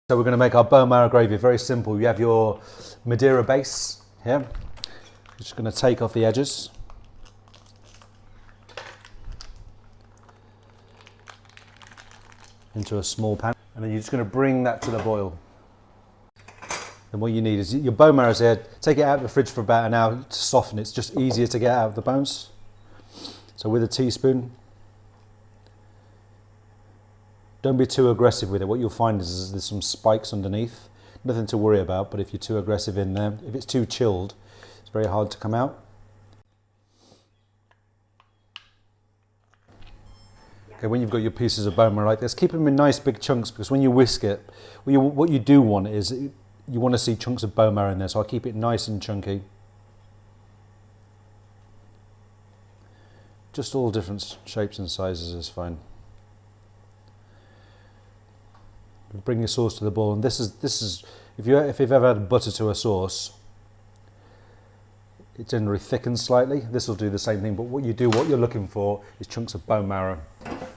So we're going to make our bone marrow gravy very simple. You have your Madeira base here. You're just going to take off the edges. Into a small pan, and then you're just going to bring that to the boil. And what you need is your bone marrow's here. Take it out of the fridge for about an hour to soften. It's just easier to get out of the bones. So with a teaspoon, don't be too aggressive with it. What you'll find is there's some spikes underneath. Nothing to worry about, but if you're too aggressive in there, if it's too chilled, it's very hard to come out. Okay, when you've got your pieces of bone marrow like this, keep them in nice big chunks, because when you whisk it, what you do want is, you want to see chunks of bone marrow in there, so I'll keep it nice and chunky. Just all different shapes and sizes is fine. Bring your sauce to the boil, and this is if you've ever added butter to a sauce, it generally thickens slightly. This will do the same thing, but what you're looking for is chunks of bone marrow.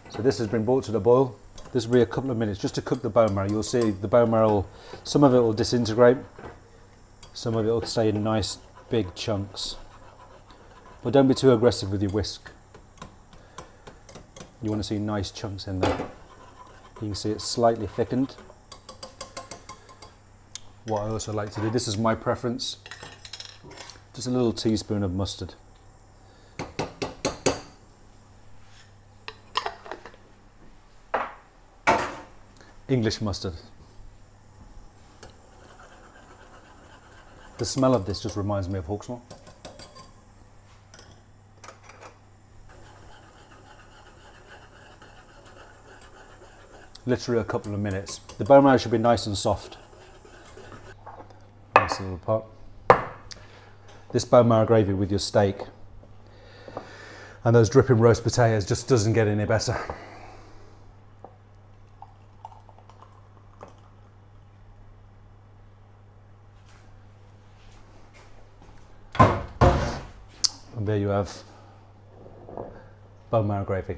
So this has been brought to the boil. This will be a couple of minutes just to cook the bone marrow. You'll see the bone marrow, some of it will disintegrate, some of it will stay in nice big chunks. But don't be too aggressive with your whisk. You want to see nice chunks in there. You can see it's slightly thickened. What I also like to do, this is my preference, just a little teaspoon of mustard. English mustard. The smell of this just reminds me of Hawksmoor. Literally a couple of minutes. The bone marrow should be nice and soft. Nice little pot. This bone marrow gravy with your steak and those dripping roast potatoes just doesn't get any better. And there you have bone marrow gravy.